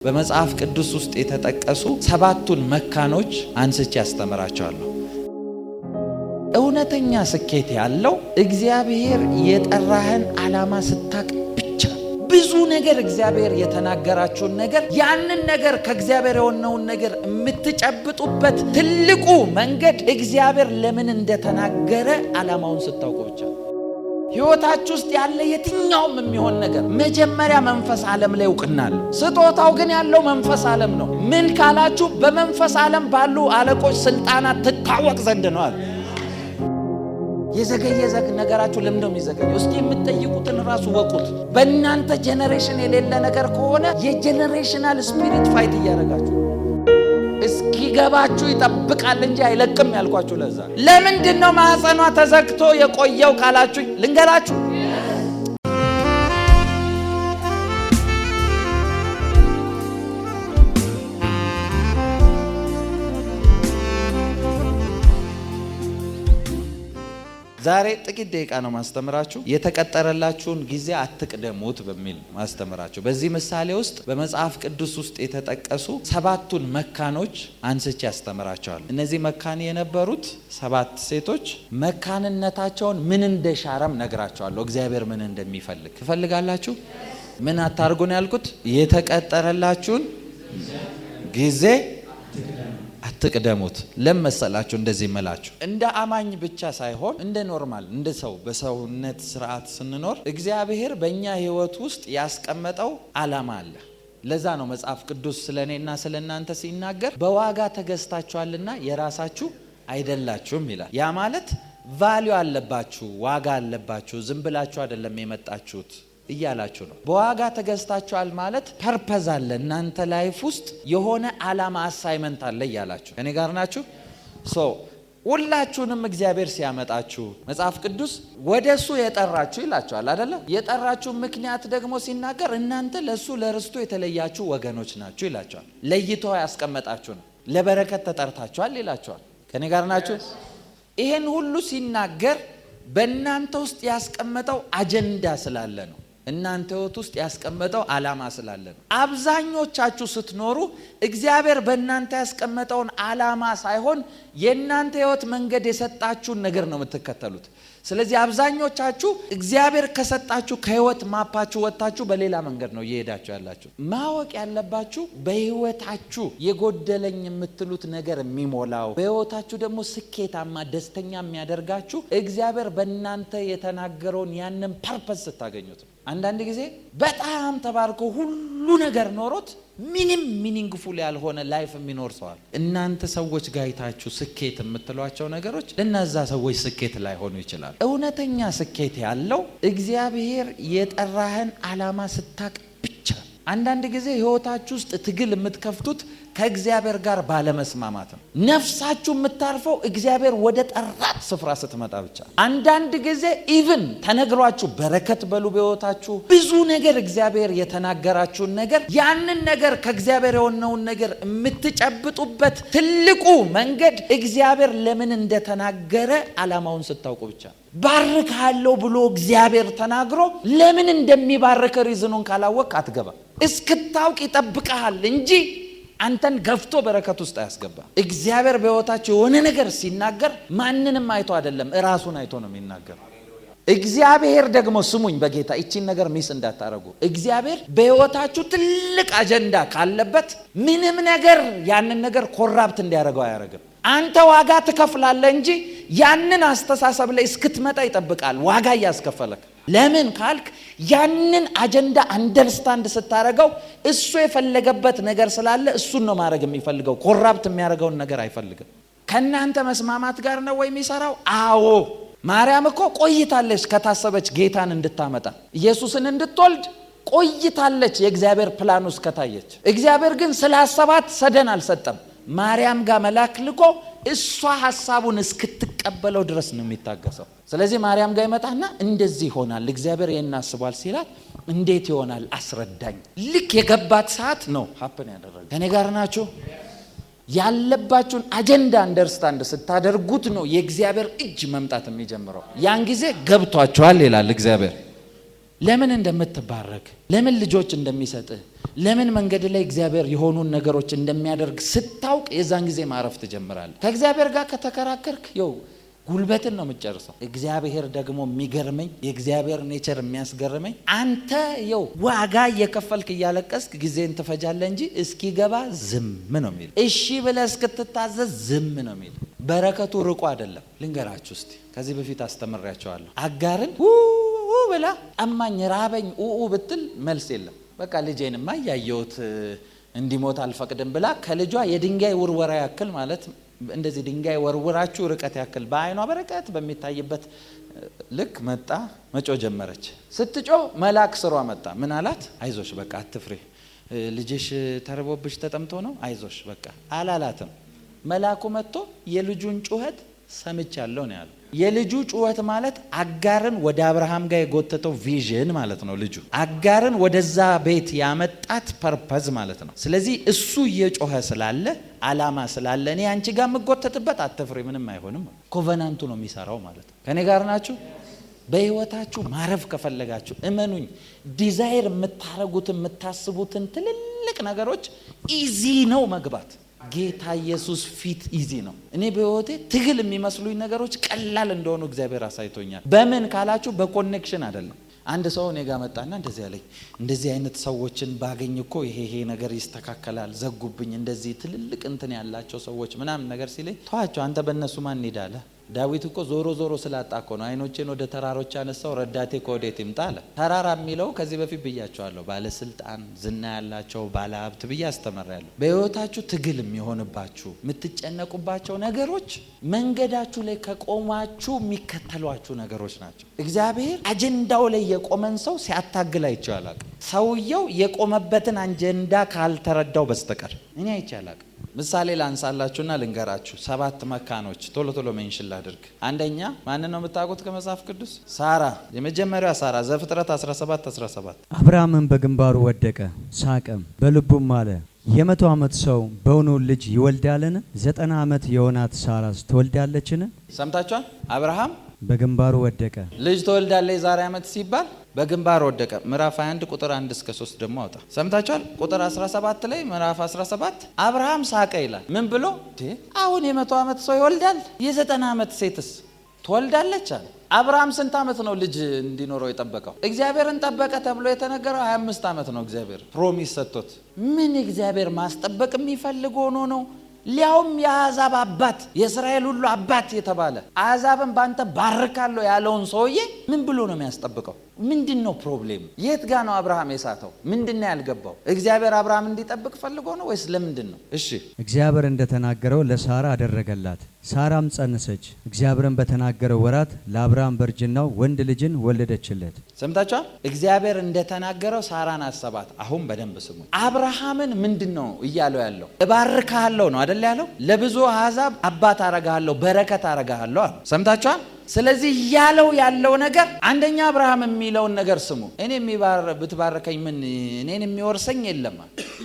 በመጽሐፍ ቅዱስ ውስጥ የተጠቀሱ ሰባቱን መካኖች አንስቼ ያስተምራቸዋለሁ። እውነተኛ ስኬት ያለው እግዚአብሔር የጠራህን ዓላማ ስታቅ ብቻ። ብዙ ነገር እግዚአብሔር የተናገራችሁን ነገር ያንን ነገር ከእግዚአብሔር የሆነውን ነገር የምትጨብጡበት ትልቁ መንገድ እግዚአብሔር ለምን እንደተናገረ ዓላማውን ስታውቁ ብቻ። ሕይወታችሁ ውስጥ ያለ የትኛውም የሚሆን ነገር መጀመሪያ መንፈስ ዓለም ላይ እውቅናል። ስጦታው ግን ያለው መንፈስ ዓለም ነው። ምን ካላችሁ በመንፈስ ዓለም ባሉ አለቆች ስልጣናት ትታወቅ ዘንድ ነው አለ። የዘገየ ነገራችሁ ለምን ነው የሚዘገየው? እስኪ የምትጠይቁትን ራሱ ወቁት። በእናንተ ጄኔሬሽን የሌለ ነገር ከሆነ የጄኔሬሽናል ስፒሪት ፋይት እያደረጋችሁ እስኪገባችሁ ይጠብቃል እንጂ አይለቅም ያልኳችሁ ለዛ። ለምንድን ነው ማህፀኗ ተዘግቶ የቆየው ካላችሁ ልንገራችሁ። ዛሬ ጥቂት ደቂቃ ነው ማስተምራችሁ። የተቀጠረላችሁን ጊዜ አትቅደሙት በሚል ማስተምራችሁ። በዚህ ምሳሌ ውስጥ በመጽሐፍ ቅዱስ ውስጥ የተጠቀሱ ሰባቱን መካኖች አንስቼ ያስተምራቸዋል። እነዚህ መካን የነበሩት ሰባት ሴቶች መካንነታቸውን ምን እንደሻረም ነግራቸዋለሁ። እግዚአብሔር ምን እንደሚፈልግ ትፈልጋላችሁ? ምን አታርጉ ነው ያልኩት? የተቀጠረላችሁን ጊዜ አትቅደሙት። ለመሰላችሁ እንደዚህ መላችሁ እንደ አማኝ ብቻ ሳይሆን እንደ ኖርማል እንደ ሰው በሰውነት ስርዓት ስንኖር እግዚአብሔር በእኛ ህይወት ውስጥ ያስቀመጠው ዓላማ አለ። ለዛ ነው መጽሐፍ ቅዱስ ስለኔና ስለናንተ ሲናገር በዋጋ ተገዝታችኋልና የራሳችሁ አይደላችሁም ይላል። ያ ማለት ቫልዩ አለባችሁ፣ ዋጋ አለባችሁ፣ ዝም ብላችሁ አይደለም የመጣችሁት እያላችሁ ነው። በዋጋ ተገዝታችኋል ማለት ፐርፐዝ አለ፣ እናንተ ላይፍ ውስጥ የሆነ ዓላማ አሳይመንት አለ እያላችሁ ከኔ ጋር ናችሁ። ሁላችሁንም እግዚአብሔር ሲያመጣችሁ መጽሐፍ ቅዱስ ወደሱ የጠራችሁ ይላችኋል አይደለ? የጠራችሁ ምክንያት ደግሞ ሲናገር እናንተ ለሱ ለርስቱ የተለያችሁ ወገኖች ናችሁ ይላችኋል። ለይቶ ያስቀመጣችሁ ነው። ለበረከት ተጠርታችኋል ይላችኋል። ከኔ ጋር ናችሁ? ይሄን ሁሉ ሲናገር በእናንተ ውስጥ ያስቀመጠው አጀንዳ ስላለ ነው። እናንተ ህይወት ውስጥ ያስቀመጠው ዓላማ ስላለ ነው። አብዛኞቻችሁ ስትኖሩ እግዚአብሔር በእናንተ ያስቀመጠውን ዓላማ ሳይሆን የእናንተ ህይወት መንገድ የሰጣችሁን ነገር ነው የምትከተሉት። ስለዚህ አብዛኞቻችሁ እግዚአብሔር ከሰጣችሁ ከህይወት ማፓችሁ ወጣችሁ በሌላ መንገድ ነው እየሄዳችሁ ያላችሁ። ማወቅ ያለባችሁ በህይወታችሁ የጎደለኝ የምትሉት ነገር የሚሞላው በህይወታችሁ ደግሞ ስኬታማ ደስተኛ የሚያደርጋችሁ እግዚአብሔር በእናንተ የተናገረውን ያንን ፐርፐስ ስታገኙት። አንዳንድ ጊዜ በጣም ተባርኮ ሁሉ ነገር ኖሮት ምንም ሚኒንግፉል ያልሆነ ላይፍ የሚኖር ሰዋል። እናንተ ሰዎች ጋይታችሁ ስኬት የምትሏቸው ነገሮች ለነዛ ሰዎች ስኬት ላይሆኑ ይችላል። እውነተኛ ስኬት ያለው እግዚአብሔር የጠራህን ዓላማ ስታቅ ብቻ። አንዳንድ ጊዜ ህይወታችሁ ውስጥ ትግል የምትከፍቱት ከእግዚአብሔር ጋር ባለመስማማት ነው። ነፍሳችሁ የምታርፈው እግዚአብሔር ወደ ጠራት ስፍራ ስትመጣ ብቻ። አንዳንድ ጊዜ ኢቭን ተነግሯችሁ በረከት በሉ በህይወታችሁ ብዙ ነገር እግዚአብሔር የተናገራችሁን ነገር ያንን ነገር ከእግዚአብሔር የሆነውን ነገር የምትጨብጡበት ትልቁ መንገድ እግዚአብሔር ለምን እንደተናገረ ዓላማውን ስታውቁ ብቻ። ባርካለሁ ብሎ እግዚአብሔር ተናግሮ ለምን እንደሚባርክ ሪዝኑን ካላወቅ አትገባ። እስክታውቅ ይጠብቀሃል እንጂ አንተን ገፍቶ በረከት ውስጥ አያስገባ። እግዚአብሔር በህይወታችሁ የሆነ ነገር ሲናገር ማንንም አይቶ አይደለም፣ ራሱን አይቶ ነው የሚናገር። እግዚአብሔር ደግሞ ስሙኝ በጌታ እቺን ነገር ሚስ እንዳታረጉ። እግዚአብሔር በህይወታችሁ ትልቅ አጀንዳ ካለበት ምንም ነገር ያንን ነገር ኮራፕት እንዲያደርገው አያደርግም። አንተ ዋጋ ትከፍላለህ እንጂ ያንን አስተሳሰብ ላይ እስክትመጣ ይጠብቃል፣ ዋጋ እያስከፈለክ። ለምን ካልክ ያንን አጀንዳ አንደርስታንድ ስታረገው እሱ የፈለገበት ነገር ስላለ እሱን ነው ማድረግ የሚፈልገው። ኮራፕት የሚያደርገውን ነገር አይፈልግም። ከናንተ መስማማት ጋር ነው ወይ የሚሰራው? አዎ። ማርያም እኮ ቆይታለች ከታሰበች ጌታን እንድታመጣ ኢየሱስን እንድትወልድ ቆይታለች፣ የእግዚአብሔር ፕላን ውስጥ ከታየች። እግዚአብሔር ግን ስላሰባት ሰደን አልሰጠም። ማርያም ጋር መልአክ ልኮ እሷ ሐሳቡን እስክትቀበለው ድረስ ነው የሚታገሰው። ስለዚህ ማርያም ጋር ይመጣና እንደዚህ ይሆናል እግዚአብሔር ይሄን አስቧል ሲላት እንዴት ይሆናል አስረዳኝ። ልክ የገባት ሰዓት ነው ሀፕን ያደረገ። ከኔ ጋር ናችሁ? ያለባችሁን አጀንዳ አንደርስታንድ ስታደርጉት ነው የእግዚአብሔር እጅ መምጣት የሚጀምረው። ያን ጊዜ ገብቷችኋል ይላል እግዚአብሔር። ለምን እንደምትባረክ፣ ለምን ልጆች እንደሚሰጥህ፣ ለምን መንገድ ላይ እግዚአብሔር የሆኑን ነገሮች እንደሚያደርግ ስታውቅ የዛን ጊዜ ማረፍ ትጀምራለህ። ከእግዚአብሔር ጋር ከተከራከርክ ጉልበትን ነው የምትጨርሰው። እግዚአብሔር ደግሞ የሚገርመኝ የእግዚአብሔር ኔቸር የሚያስገርመኝ አንተ ዋጋ እየከፈልክ እያለቀስክ ጊዜን ትፈጃለህ እንጂ እስኪገባ ዝም ነው የሚል። እሺ ብለህ እስክትታዘዝ ዝም ነው የሚል። በረከቱ ርቆ አይደለም። ልንገራችሁ እስቲ፣ ከዚህ በፊት አስተምሬያቸዋለሁ። አጋርን ብላ ጠማኝ ራበኝ ብትል መልስ የለም። በቃ ልጄንማ እያየሁት እንዲሞት አልፈቅድም ብላ ከልጇ የድንጋይ ውርወራ ያክል ማለት እንደዚህ ድንጋይ ወርውራችሁ ርቀት ያክል በአይኗ በረከት በሚታይበት ልክ መጣ መጮ ጀመረች። ስትጮ መልአክ ስሯ መጣ። ምን አላት? አይዞሽ በቃ አትፍሪ፣ ልጅሽ ተርቦብሽ ተጠምቶ ነው፣ አይዞሽ በቃ አላላትም። መልአኩ መጥቶ የልጁን ጩኸት ሰምቻለሁ ነው ያለው። የልጁ ጩኸት ማለት አጋርን ወደ አብርሃም ጋር የጎተተው ቪዥን ማለት ነው። ልጁ አጋርን ወደዛ ቤት ያመጣት ፐርፐዝ ማለት ነው። ስለዚህ እሱ እየጮኸ ስላለ አላማ ስላለ እኔ አንቺ ጋር የምጎተትበት አትፍሪ፣ ምንም አይሆንም። ኮቨናንቱ ነው የሚሰራው ማለት ነው። ከኔ ጋር ናችሁ? በህይወታችሁ ማረፍ ከፈለጋችሁ እመኑኝ፣ ዲዛይር የምታረጉትን የምታስቡትን ትልልቅ ነገሮች ኢዚ ነው መግባት። ጌታ ኢየሱስ ፊት ኢዚ ነው። እኔ በህይወቴ ትግል የሚመስሉኝ ነገሮች ቀላል እንደሆኑ እግዚአብሔር አሳይቶኛል። በምን ካላችሁ በኮኔክሽን አይደለም። አንድ ሰው እኔ ጋር መጣና እንደዚህ አለኝ፣ እንደዚህ አይነት ሰዎችን ባገኝ እኮ ይሄ ነገር ይስተካከላል፣ ዘጉብኝ፣ እንደዚህ ትልልቅ እንትን ያላቸው ሰዎች ምናምን ነገር ሲለኝ፣ ተዋቸው አንተ በእነሱ ማን ሄዳለ? ዳዊት እኮ ዞሮ ስላጣ እኮ ነው አይኖቼን ወደ ተራሮች ያነሳው፣ ረዳቴ ከወዴት ይምጣ አለ። ተራራ የሚለው ከዚህ በፊት ብያቸዋለሁ፣ ባለስልጣን፣ ዝና ያላቸው፣ ባለሀብት ብዬ አስተምራለሁ። በህይወታችሁ ትግል የሚሆንባችሁ የምትጨነቁባቸው ነገሮች መንገዳችሁ ላይ ከቆማችሁ የሚከተሏችሁ ነገሮች ናቸው። እግዚአብሔር አጀንዳው ላይ የቆመን ሰው ሲያታግል አይቻላል። ሰውየው የቆመበትን አጀንዳ ካልተረዳው በስተቀር እኔ አይቻላል። ምሳሌ ላንሳላችሁና ልንገራችሁ። 7 መካኖች ቶሎ ሜንሽን ላድርግ። አንደኛ ማንን ነው የምታውቁት ከመጽሐፍ ቅዱስ? ሳራ። የመጀመሪያዋ ሳራ ዘፍጥረት 17:17 አብርሃምን በግንባሩ ወደቀ ሳቀም፣ በልቡም አለ 100 ዓመት ሰው በውኑ ልጅ ይወልዳልን? 90 ዓመት የሆናት ሳራስ ትወልዳለችን? ሰምታችኋል? አብርሃም በግንባሩ ወደቀ። ልጅ ትወልዳለች የዛሬ ዓመት ሲባል በግንባር ወደቀ። ምዕራፍ 21 ቁጥር 1 እስከ 3 ደግሞ አውጣ። ሰምታችኋል? ቁጥር 17 ላይ ምዕራፍ 17 አብርሃም ሳቀ ይላል። ምን ብሎ? አሁን የ100 ዓመት ሰው ይወልዳል? የ90 ዓመት ሴትስ ትወልዳለች አለ። አብርሃም ስንት ዓመት ነው ልጅ እንዲኖረው የጠበቀው? እግዚአብሔርን ጠበቀ ተብሎ የተነገረው 25 ዓመት ነው። እግዚአብሔር ፕሮሚስ ሰጥቶት ምን እግዚአብሔር ማስጠበቅ የሚፈልግ ሆኖ ነው? ሊያውም የአሕዛብ አባት የእስራኤል ሁሉ አባት የተባለ አሕዛብን ባንተ ባርካለሁ ያለውን ሰውዬ ምን ብሎ ነው የሚያስጠብቀው? ምንድነው ፕሮብሌም? የት ጋ ነው አብርሃም የሳተው? ምንድነው ያልገባው? እግዚአብሔር አብርሃም እንዲጠብቅ ፈልጎ ነው ወይስ ለምንድን ነው? እሺ እግዚአብሔር እንደተናገረው ለሳራ አደረገላት። ሳራም ጸነሰች፣ እግዚአብሔርን በተናገረው ወራት ለአብርሃም በእርጅናው ወንድ ልጅን ወለደችለት። ሰምታችኋል? እግዚአብሔር እንደተናገረው ሳራን አሰባት። አሁን በደንብ ስሙ። አብርሃምን ምንድነው እያለው ያለው? እባርካለሁ ነው አይደል ያለው? ለብዙ አሕዛብ አባት አረጋለሁ፣ በረከት አረጋለሁ አለ። ሰምታችኋል? ስለዚህ ያለው ነገር አንደኛ አብርሃም የሚለውን ነገር ስሙ። እኔ ብትባርከኝ ምን እኔን የሚወርሰኝ የለም።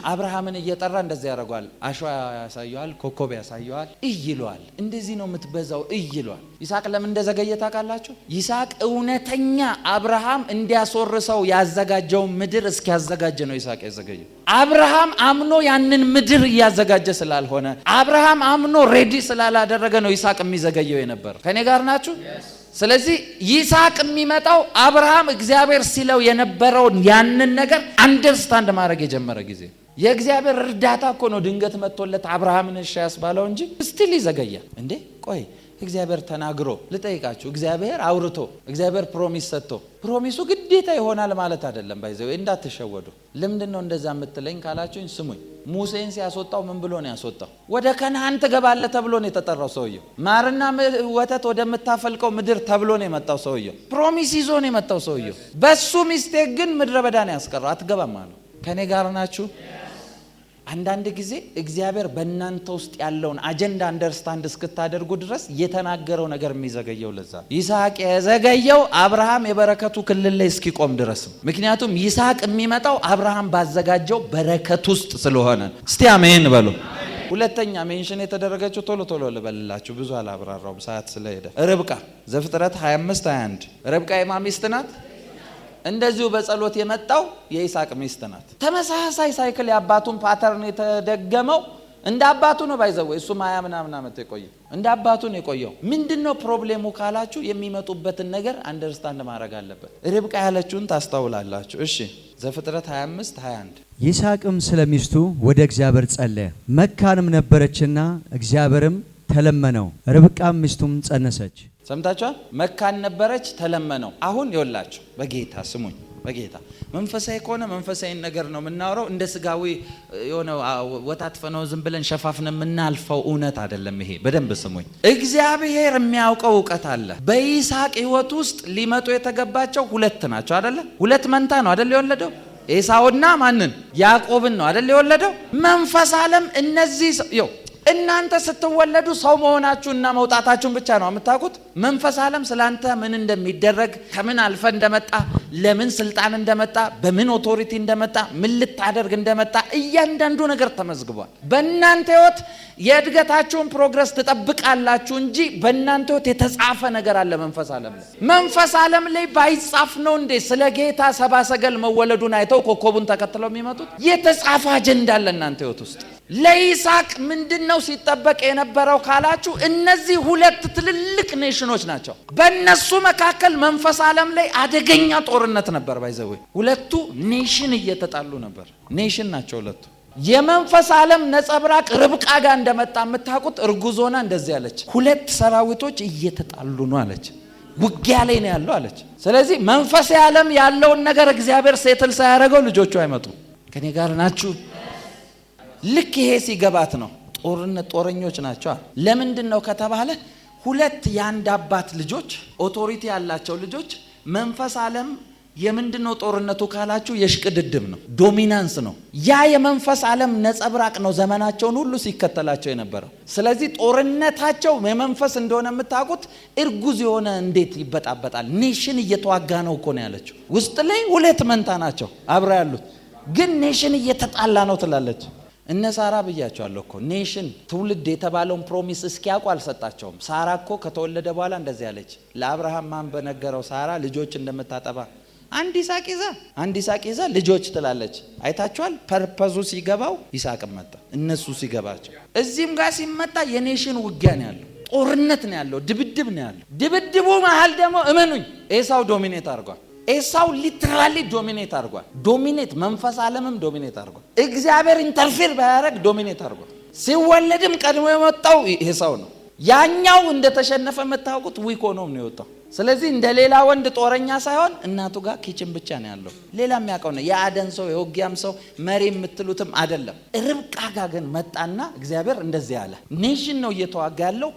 አብርሃምን እየጠራ እንደዚህ ያደርገዋል። አሸዋ ያሳየዋል፣ ኮከብ ያሳየዋል፣ ይለዋል። እንደዚህ ነው የምትበዛው ይለዋል። ይስሐቅ ለምን እንደዘገየ ታውቃላችሁ? ይስሐቅ እውነተኛ አብርሃም እንዲያስወርሰው ያዘጋጀው ምድር እስኪያዘጋጀ ነው ይስሐቅ ያዘገየው። አብርሃም አምኖ ያንን ምድር እያዘጋጀ ስላልሆነ፣ አብርሃም አምኖ ሬዲ ስላላደረገ ነው ይስሐቅ የሚዘገየው የነበረው። ከኔ ጋር ናችሁ? ስለዚህ ይስሐቅ የሚመጣው አብርሃም እግዚአብሔር ሲለው የነበረውን ያንን ነገር አንደርስታንድ ማድረግ የጀመረ ጊዜ። የእግዚአብሔር እርዳታ እኮ ነው ድንገት መጥቶለት አብርሃምን እሺ ያስባለው እንጂ ስቲል ይዘገያል እንዴ። ቆይ እግዚአብሔር ተናግሮ ልጠይቃችሁ፣ እግዚአብሔር አውርቶ፣ እግዚአብሔር ፕሮሚስ ሰጥቶ ፕሮሚሱ ግዴታ ይሆናል ማለት አይደለም። ባይዘው እንዳትሸወዱ። ለምንድን ነው እንደዛ የምትለኝ ካላችሁኝ ስሙኝ። ሙሴን ሲያስወጣው ምን ብሎ ነው ያስወጣው? ወደ ከነዓን ትገባለህ ተብሎ ነው የተጠራው ሰውየው። ማርና ወተት ወደምታፈልቀው ምድር ተብሎ ነው የመጣው ሰውየው። ፕሮሚስ ይዞ ነው የመጣው ሰውየው። በሱ ሚስቴክ ግን ምድረ በዳ ነው ያስቀረው። አትገባም አለው። ከኔ ጋር ናችሁ? አንዳንድ ጊዜ እግዚአብሔር በእናንተ ውስጥ ያለውን አጀንዳ አንደርስታንድ እስክታደርጉ ድረስ የተናገረው ነገር የሚዘገየው ለዛ። ይስሐቅ የዘገየው አብርሃም የበረከቱ ክልል ላይ እስኪቆም ድረስ። ምክንያቱም ይስሐቅ የሚመጣው አብርሃም ባዘጋጀው በረከት ውስጥ ስለሆነ። እስቲ አሜን በሉ። ሁለተኛ ሜንሽን የተደረገችው ቶሎ ልበልላችሁ፣ ብዙ አላብራራውም ሰዓት ስለሄደ። ርብቃ ዘፍጥረት 25:21 ርብቃ የማ ሚስት ናት? እንደዚሁ በጸሎት የመጣው የይስሐቅ ሚስት ናት። ተመሳሳይ ሳይክል የአባቱን ፓተርን የተደገመው እንደ አባቱ ነው ባይዘው እሱ ማያ ምናምን አመት የቆየው እንደ አባቱ ነው የቆየው። ምንድነው ፕሮብሌሙ ካላችሁ የሚመጡበትን ነገር አንደርስታንድ ማድረግ አለበት። ርብቃ ያለችውን ታስተውላላችሁ። እሺ ዘፍጥረት 25:21 ይስሐቅም ስለሚስቱ ወደ እግዚአብሔር ጸለየ፣ መካንም ነበረችና እግዚአብሔርም ተለመነው፣ ርብቃም ሚስቱም ጸነሰች። ሰምታችኋል? መካን ነበረች፣ ተለመነው። አሁን ይወላችሁ በጌታ ስሙኝ፣ በጌታ መንፈሳዊ ከሆነ መንፈሳዊ ነገር ነው የምናወራው። እንደ ስጋዊ የሆነ ወታትፈነው ዝም ብለን ሸፋፍነ የምናልፈው እውነት አይደለም ይሄ። በደንብ ስሙኝ። እግዚአብሔር የሚያውቀው ዕውቀት አለ። በይስሐቅ ህይወት ውስጥ ሊመጡ የተገባቸው ሁለት ናቸው አይደለ? ሁለት መንታ ነው አይደል የወለደው? ኤሳውና ማንን? ያዕቆብን ነው አይደል የወለደው? መንፈስ ዓለም እነዚህ እናንተ ስትወለዱ ሰው መሆናችሁና መውጣታችሁን ብቻ ነው የምታውቁት። መንፈስ ዓለም ስላንተ ምን እንደሚደረግ፣ ከምን አልፈ እንደመጣ፣ ለምን ስልጣን እንደመጣ፣ በምን ኦቶሪቲ እንደመጣ፣ ምን ልታደርግ እንደመጣ እያንዳንዱ ነገር ተመዝግቧል። በእናንተ ህይወት የእድገታችሁን ፕሮግረስ ትጠብቃላችሁ እንጂ በእናንተ ህይወት የተጻፈ ነገር አለ መንፈስ ዓለም ላይ። መንፈስ ዓለም ላይ ባይጻፍ ነው እንዴ ስለ ጌታ ሰብአ ሰገል መወለዱን አይተው ኮከቡን ተከትለው የሚመጡት? የተጻፈ አጀንዳ አለ እናንተ ህይወት ውስጥ። ለይስሐቅ ምንድነው ሲጠበቅ የነበረው ካላችሁ እነዚህ ሁለት ትልልቅ ኔሽኖች ናቸው። በእነሱ መካከል መንፈስ ዓለም ላይ አደገኛ ጦርነት ነበር። ባይዘው ሁለቱ ኔሽን እየተጣሉ ነበር። ኔሽን ናቸው ሁለቱ። የመንፈስ ዓለም ነጸብራቅ ርብቃ ጋር እንደመጣ የምታውቁት እርጉዝ ሆና እንደዚህ አለች፣ ሁለት ሰራዊቶች እየተጣሉ ነው አለች፣ ውጊያ ላይ ነው ያለው አለች። ስለዚህ መንፈስ ዓለም ያለውን ነገር እግዚአብሔር ሴትል ሳያደርገው ልጆቹ አይመጡም። ከኔ ጋር ናችሁ? ልክ ይሄ ሲገባት ነው ጦረኞች ናቸው። ለምንድን ነው ከተባለ ሁለት የአንድ አባት ልጆች ኦቶሪቲ ያላቸው ልጆች መንፈስ ዓለም የምንድነው ጦርነቱ ካላችሁ የሽቅድድም ነው፣ ዶሚናንስ ነው። ያ የመንፈስ ዓለም ነጸብራቅ ነው ዘመናቸውን ሁሉ ሲከተላቸው የነበረው። ስለዚህ ጦርነታቸው የመንፈስ እንደሆነ የምታውቁት እርጉዝ የሆነ እንዴት ይበጣበጣል? ኔሽን እየተዋጋ ነው እኮ ነው ያለችው። ውስጥ ላይ ሁለት መንታ ናቸው አብራ ያሉት፣ ግን ኔሽን እየተጣላ ነው ትላለች። እነ ሳራ ብያቸዋለሁ እኮ ኔሽን ትውልድ የተባለውን ፕሮሚስ እስኪያውቁ አልሰጣቸውም። ሳራ እኮ ከተወለደ በኋላ እንደዚህ አለች ለአብርሃም ማን በነገረው ሳራ ልጆች እንደምታጠባ አንድ ይስሐቅ ይዛ ልጆች ትላለች። አይታችኋል? ፐርፐዙ ሲገባው ይስሐቅ መጣ፣ እነሱ ሲገባቸው። እዚህም ጋር ሲመጣ የኔሽን ውጊያ ነው ያለው፣ ጦርነት ነው ያለው፣ ድብድብ ነው ያለው። ድብድቡ መሀል ደግሞ እመኑኝ ኤሳው ዶሚኔት አድርጓል። ኤሳው ሊትራሊ ዶሚኔት አድርጓል። ዶሚኔት መንፈስ ዓለምም ዶሚኔት አድርጓል። እግዚአብሔር ኢንተርፌር ባያደርግ ዶሚኔት አድርጓል። ሲወለድም ቀድሞ የመጣው ኤሳው ነው። ያኛው እንደተሸነፈ የምታውቁት ዊክ ሆኖ ነው የወጣው። ስለዚህ እንደ ሌላ ወንድ ጦረኛ ሳይሆን እናቱ ጋር ኪችን ብቻ ነው ያለው። ሌላ የሚያውቀው ነው የአደን ሰው የውጊያም ሰው መሪ የምትሉትም አይደለም። ርብቃ ጋር ግን መጣና እግዚአብሔር እንደዚህ አለ። ኔሽን ነው እየተዋጋ ያለው።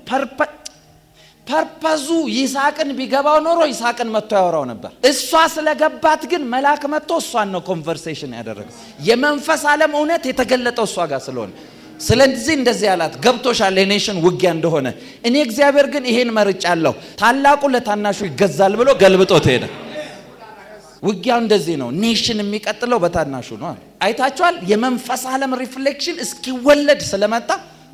ፐርፐዙ ይስሐቅን ቢገባው ኖሮ ይስሐቅን መጥቶ ያወራው ነበር። እሷ ስለገባት ግን መልአክ መጥቶ እሷን ነው ኮንቨርሴሽን ያደረገው። የመንፈስ ዓለም እውነት የተገለጠው እሷ ጋር ስለሆነ ስለዚህ እንደዚህ አላት፣ ገብቶሻል የኔሽን ውጊያ እንደሆነ። እኔ እግዚአብሔር ግን ይሄን መርጫለሁ፣ ታላቁ ለታናሹ ይገዛል ብሎ ገልብጦት ሄደ። ውጊያው እንደዚህ ነው። ኔሽን የሚቀጥለው በታናሹ ነው። አይታችኋል? የመንፈስ ዓለም ሪፍሌክሽን እስኪወለድ ስለመጣ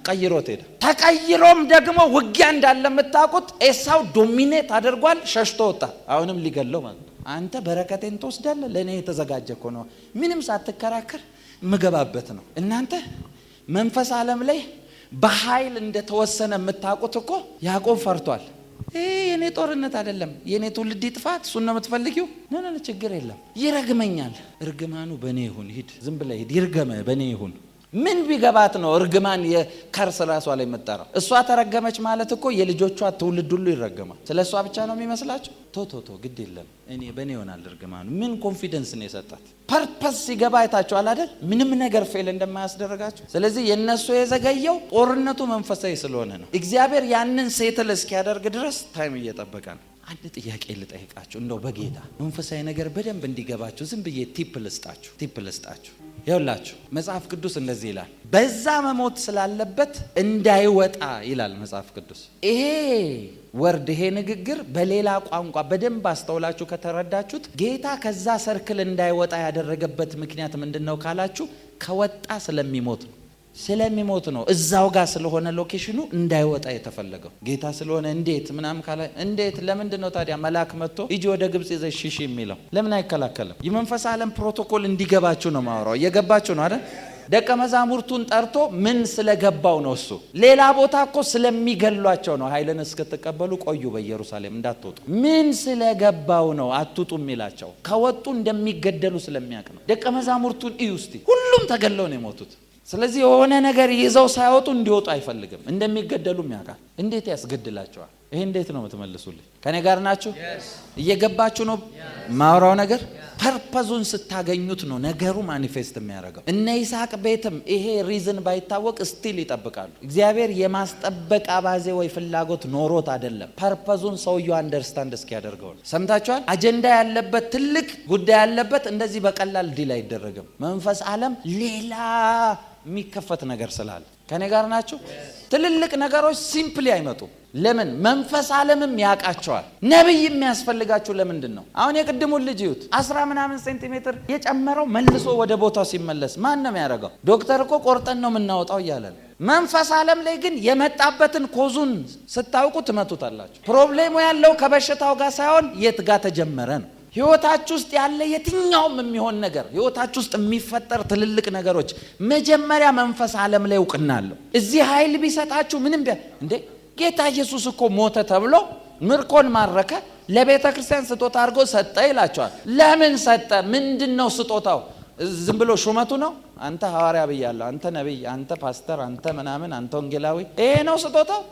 ቀይሮት ሄደ። ተቀይሮም ደግሞ ውጊያ እንዳለ የምታውቁት ኤሳው ዶሚኔት አድርጓል፣ ሸሽቶ ወጣ። አሁንም ሊገለው ማለት ነው። አንተ በረከቴን ትወስዳለህ፣ ለእኔ የተዘጋጀ እኮ ነው፣ ምንም ሳትከራከር ምገባበት ነው። እናንተ መንፈስ ዓለም ላይ በኃይል እንደተወሰነ የምታውቁት እኮ ያዕቆብ ፈርቷል። የኔ ጦርነት አይደለም፣ የኔ ትውልድ ይጥፋት፣ እሱን ነው የምትፈልጊው? ነነ ችግር የለም፣ ይረግመኛል። እርግማኑ በእኔ ይሁን፣ ሂድ፣ ዝም ብለህ ሂድ፣ ይርገመ በእኔ ይሁን። ምን ቢገባት ነው እርግማን የከርስ ራሷ ላይ የምትጠራው? እሷ ተረገመች ማለት እኮ የልጆቿ ትውልድ ሁሉ ይረገማል። ስለ እሷ ብቻ ነው የሚመስላቸው? ቶቶቶ ግድ የለም እኔ በእኔ ይሆናል እርግማኑ። ምን ኮንፊደንስ ነው የሰጣት? ፐርፐስ ሲገባ አይታችኋል አይደል? ምንም ነገር ፌል እንደማያስደረጋቸው። ስለዚህ የነሱ የዘገየው ጦርነቱ መንፈሳዊ ስለሆነ ነው። እግዚአብሔር ያንን ሴትል እስኪያደርግ ድረስ ታይም እየጠበቀ ነው። አንድ ጥያቄ ልጠይቃችሁ እንደው በጌታ መንፈሳዊ ነገር በደንብ እንዲገባችሁ ዝም ብዬ ቲፕ ልስጣችሁ። ይኸውላችሁ መጽሐፍ ቅዱስ እንደዚህ ይላል፣ በዛ መሞት ስላለበት እንዳይወጣ ይላል መጽሐፍ ቅዱስ። ይሄ ወርድ ይሄ ንግግር በሌላ ቋንቋ በደንብ አስተውላችሁ ከተረዳችሁት ጌታ ከዛ ሰርክል እንዳይወጣ ያደረገበት ምክንያት ምንድነው ካላችሁ ከወጣ ስለሚሞት ነው። ስለሚሞት ነው። እዛው ጋር ስለሆነ ሎኬሽኑ እንዳይወጣ የተፈለገው ጌታ ስለሆነ እንዴት ምናም ካለ እንዴት ለምንድን ነው ታዲያ መልአክ መጥቶ ሂጂ ወደ ግብጽ ይዘሽ ሽሽ የሚለው? ለምን አይከላከልም? የመንፈስ ዓለም ፕሮቶኮል እንዲገባችሁ ነው ማወራው። እየገባችሁ ነው አይደል? ደቀ መዛሙርቱን ጠርቶ ምን ስለገባው ነው? እሱ ሌላ ቦታ እኮ ስለሚገሏቸው ነው። ኃይልን እስክትቀበሉ ቆዩ በኢየሩሳሌም እንዳትወጡ። ምን ስለገባው ነው አትውጡ የሚላቸው? ከወጡ እንደሚገደሉ ስለሚያውቅ ነው። ደቀ መዛሙርቱን እዩ እስቲ፣ ሁሉም ተገለው ነው የሞቱት። ስለዚህ የሆነ ነገር ይዘው ሳይወጡ እንዲወጡ አይፈልግም። እንደሚገደሉም ያውቃል። እንዴት ያስገድላቸዋል? ይሄ እንዴት ነው የምትመልሱልኝ? ከኔ ጋር ናችሁ? እየገባችሁ ነው ማውራው ነገር? ፐርፐዙን ስታገኙት ነው ነገሩ ማኒፌስት የሚያደርገው። እነ ይስሐቅ ቤትም ይሄ ሪዝን ባይታወቅ ስቲል ይጠብቃሉ። እግዚአብሔር የማስጠበቅ አባዜ ወይ ፍላጎት ኖሮት አይደለም። ፐርፐዙን ሰውየው አንደርስታንድ እስኪያደርገው ነው። ሰምታችኋል? አጀንዳ ያለበት ትልቅ ጉዳይ ያለበት እንደዚህ በቀላል ዲል አይደረግም። መንፈስ ዓለም ሌላ የሚከፈት ነገር ስላለ ከኔ ጋር ናችሁ? ትልልቅ ነገሮች ሲምፕሊ አይመጡም። ለምን? መንፈስ ዓለምም ያውቃቸዋል። ነብይ የሚያስፈልጋችሁ ለምንድን ነው? አሁን የቅድሙን ልጅ ይዩት፣ 10 ምናምን ሴንቲሜትር የጨመረው መልሶ ወደ ቦታው ሲመለስ ማን ነው የሚያደርገው? ዶክተር እኮ ቆርጠን ነው የምናወጣው እያለ ነው። መንፈስ ዓለም ላይ ግን የመጣበትን ኮዙን ስታውቁ ትመቱታላችሁ። ፕሮብሌሙ ያለው ከበሽታው ጋር ሳይሆን የት ጋር ተጀመረ ነው። ህይወታችሁ ውስጥ ያለ የትኛውም የሚሆን ነገር፣ ህይወታችሁ ውስጥ የሚፈጠር ትልልቅ ነገሮች መጀመሪያ መንፈስ ዓለም ላይ እውቅና አለው። እዚህ ኃይል ቢሰጣችሁ ምንም እንዴ ጌታ ኢየሱስ እኮ ሞተ ተብሎ ምርኮን ማረከ፣ ለቤተ ክርስቲያን ስጦታ አድርጎ ሰጠ ይላቸዋል። ለምን ሰጠ? ምንድነው ስጦታው? ዝም ብሎ ሹመቱ ነው? አንተ ሐዋርያ ብያለሁ፣ አንተ ነብይ፣ አንተ ፓስተር፣ አንተ ምናምን፣ አንተ ወንጌላዊ፣ ይሄ ነው ስጦታው?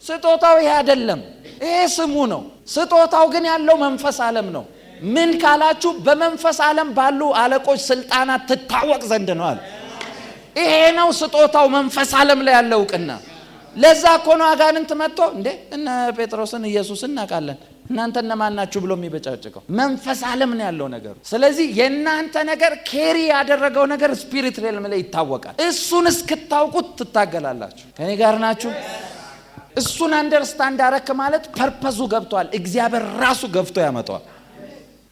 ስጦታው ይሄ አይደለም። ይሄ ስሙ ነው። ስጦታው ግን ያለው መንፈስ ዓለም ነው። ምን ካላችሁ በመንፈስ ዓለም ባሉ አለቆች ስልጣናት ትታወቅ ዘንድ ነው አለ። ይሄ ነው ስጦታው፣ መንፈስ ዓለም ላይ ያለው እውቅና። ለዛ እኮ ነው አጋንንት መጥቶ እንዴ እነ ጴጥሮስን ኢየሱስን እናውቃለን እናንተ እነማን ናችሁ ብሎ የሚበጫጭቀው። መንፈስ ዓለም ነው ያለው ነገር። ስለዚህ የእናንተ ነገር ኬሪ ያደረገው ነገር ስፒሪት ሬልም ላይ ይታወቃል። እሱን እስክታውቁት ትታገላላችሁ። ከኔ ጋር ናችሁ? እሱን አንደርስታንድ አረክ ማለት ፐርፐዙ ገብቷል። እግዚአብሔር ራሱ ገብቶ ያመጣዋል።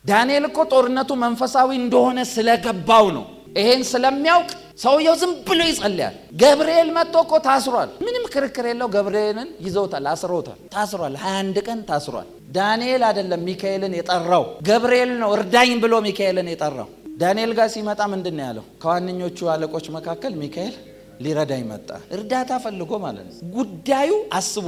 ዳንኤል እኮ ጦርነቱ መንፈሳዊ እንደሆነ ስለገባው ነው። ይሄን ስለሚያውቅ ሰውየው ዝም ብሎ ይጸልያል። ገብርኤል መጥቶ እኮ ታስሯል። ምንም ክርክር የለው። ገብርኤልን ይዘውታል፣ አስረውታል፣ ታስሯል። 21 ቀን ታስሯል። ዳንኤል አይደለም ሚካኤልን የጠራው፣ ገብርኤል ነው እርዳኝ ብሎ ሚካኤልን የጠራው። ዳንኤል ጋር ሲመጣ ምንድን ነው ያለው? ከዋነኞቹ አለቆች መካከል ሚካኤል ሊረዳኝ መጣ። እርዳታ ፈልጎ ማለት ነው። ጉዳዩ አስቡ፣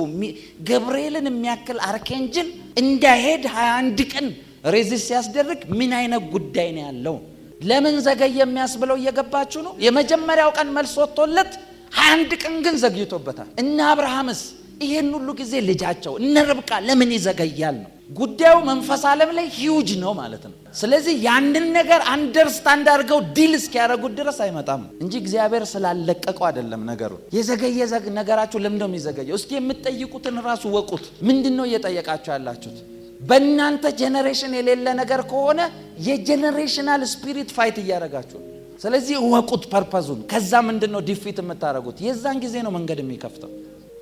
ገብርኤልን የሚያክል አርኬንጅል እንዳይሄድ 21 ቀን ሬዚስት ሲያስደርግ ምን አይነት ጉዳይ ነው ያለው? ለምን ዘገየ የሚያስብለው እየገባችሁ ነው? የመጀመሪያው ቀን መልስ ወጥቶለት 21 ቀን ግን ዘግይቶበታል። እነ አብርሃምስ ይሄን ሁሉ ጊዜ ልጃቸው እነ ርብቃ ለምን ይዘገያል ነው ጉዳዩ። መንፈስ ዓለም ላይ ሂውጅ ነው ማለት ነው። ስለዚህ ያንን ነገር አንደርስታንድ አድርገው ዲል እስኪያደርጉት ድረስ አይመጣም እንጂ እግዚአብሔር ስላለቀቀው አይደለም ነገሩ። የዘገየ ነገራችሁ ለምን ነው የሚዘገየው? እስኪ የምትጠይቁትን ራሱ ወቁት። ምንድነው እየጠየቃችሁ ያላችሁት? በእናንተ ጄኔሬሽን የሌለ ነገር ከሆነ የጄኔሬሽናል ስፒሪት ፋይት እያደረጋችሁ ነው። ስለዚህ ወቁት ፐርፐዙን። ከዛ ምንድነው ዲፊት የምታደርጉት? የዛን ጊዜ ነው መንገድ የሚከፍተው።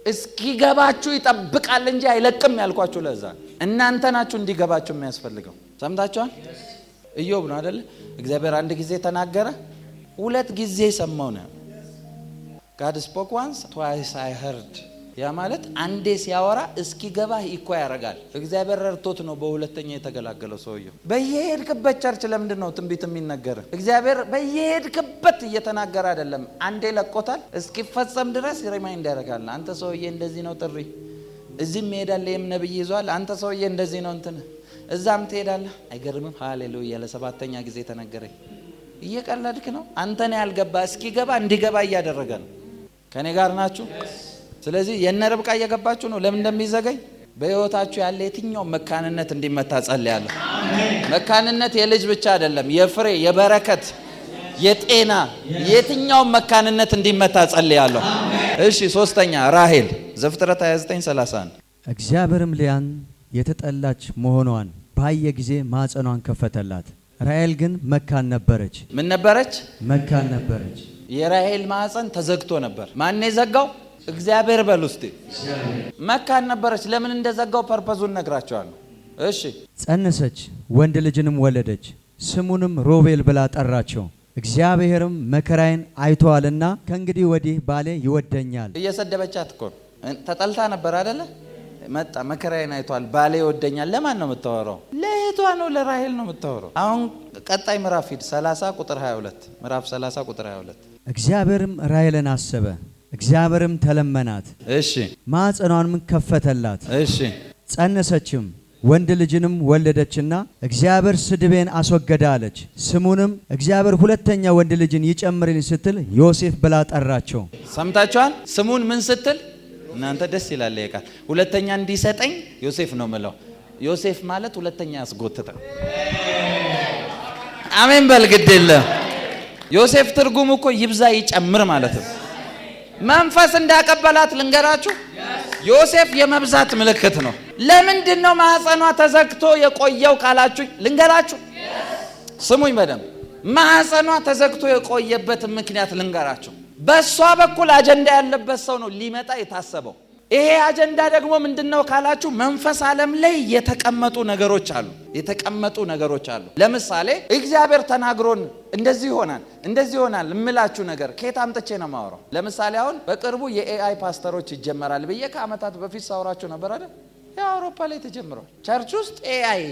እስኪገባችሁ ይጠብቃል እንጂ አይለቅም ያልኳችሁ ለዛ። እናንተ ናችሁ እንዲገባችሁ የሚያስፈልገው። ሰምታችኋል? ኢዮብ ነው አይደል? እግዚአብሔር አንድ ጊዜ ተናገረ፣ 2 ጊዜ ሰማው ነው። God spoke once, twice I heard። ያ ማለት አንዴ ሲያወራ እስኪገባ ኢኮ ያረጋል። እግዚአብሔር ረድቶት ነው በሁለተኛ የተገላገለው ሰውየው። በየሄድክበት ቸርች ለምንድን ነው ትንቢት የሚነገር? እግዚአብሔር በየሄድክበት እየተናገረ አይደለም፣ አንዴ ለቆታል። እስኪፈጸም ድረስ ሪማይንድ ያደርጋል። አንተ ሰውዬ እንደዚህ ነው ጥሪ፣ እዚህም ሄዳለ፣ ይሄም ነብይ ይዟል። አንተ ሰውዬ እንደዚህ ነው እንትን፣ እዛም ትሄዳለህ። አይገርምም? ሃሌሉያ! ለሰባተኛ ጊዜ ተነገረኝ። እየቀለድክ ነው? አንተ ነው ያልገባ፣ እስኪገባ እንዲገባ እያደረገ ነው። ከኔ ጋር ናችሁ? ስለዚህ የነ ርብቃ እየገባችሁ ነው ለምን እንደሚዘገይ። በህይወታችሁ ያለ የትኛው መካንነት እንዲመታ ጸልያለሁ። መካንነት የልጅ ብቻ አይደለም፣ የፍሬ፣ የበረከት፣ የጤና የትኛው መካንነት እንዲመታ ጸልያለሁ። እሺ፣ ሶስተኛ ራሔል ዘፍጥረት 29:31 እግዚአብሔርም ሊያን የተጠላች መሆኗን ባየ ጊዜ ማኅፀኗን ከፈተላት። ራሔል ግን መካን ነበረች። ምን ነበረች? መካን ነበረች። የራሔል ማኅፀን ተዘግቶ ነበር። ማን ነው የዘጋው? እግዚአብሔር በሉ እስቲ። መካን ነበረች። ለምን እንደዘጋው ፐርፐዙን ነግራቸዋለሁ። እሺ፣ ጸነሰች፣ ወንድ ልጅንም ወለደች፣ ስሙንም ሮቤል ብላ ጠራቸው። እግዚአብሔርም መከራዬን አይቷልና ከእንግዲህ ወዲህ ባሌ ይወደኛል። እየሰደበቻት እኮ ተጠልታ ነበር አይደለ? መጣ መከራዬን አይቷል ባሌ ይወደኛል። ለማን ነው የምታወራው? ለእህቷ ነው፣ ለራሔል ነው የምታወራው። አሁን ቀጣይ ምዕራፍ ሂድ 30 ቁጥር 22 ምዕራፍ 30 ቁጥር 22 እግዚአብሔርም ራሔልን አሰበ፣ እግዚአብሔርም ተለመናት፣ እሺ ማኅፀኗንም ከፈተላት፣ እሺ ጸነሰችም ወንድ ልጅንም ወለደችና እግዚአብሔር ስድቤን አስወገደ አለች። ስሙንም እግዚአብሔር ሁለተኛ ወንድ ልጅን ይጨምርልኝ ስትል ዮሴፍ ብላ ጠራቸው። ሰምታችኋል? ስሙን ምን ስትል? እናንተ ደስ ይላል ይቃል። ሁለተኛ እንዲሰጠኝ ዮሴፍ ነው ምለው። ዮሴፍ ማለት ሁለተኛ ያስጎትተ። አሜን በል ግድ የለም። ዮሴፍ ትርጉሙ እኮ ይብዛ ይጨምር ማለት ነው። መንፈስ እንዳቀበላት ልንገራችሁ። ዮሴፍ የመብዛት ምልክት ነው። ለምንድን ነው ማህፀኗ ተዘግቶ የቆየው ካላችሁ ልንገራችሁ። ስሙኝ በደንብ። ማህፀኗ ተዘግቶ የቆየበት ምክንያት ልንገራችሁ። በሷ በኩል አጀንዳ ያለበት ሰው ነው ሊመጣ የታሰበው። ይሄ አጀንዳ ደግሞ ምንድነው ካላችሁ መንፈስ ዓለም ላይ የተቀመጡ ነገሮች አሉ። ለምሳሌ እግዚአብሔር ተናግሮን እንደዚህ ይሆናል እምላችሁ ነገር ከየት አምጥቼ ነው ማወራው? ለምሳሌ አሁን በቅርቡ የኤአይ ፓስተሮች ይጀመራል ብዬ ከአመታት በፊት ሳወራችሁ ነበር አይደል? የአውሮፓ ላይ ተጀምሯል። ቸርች ውስጥ ኤአይ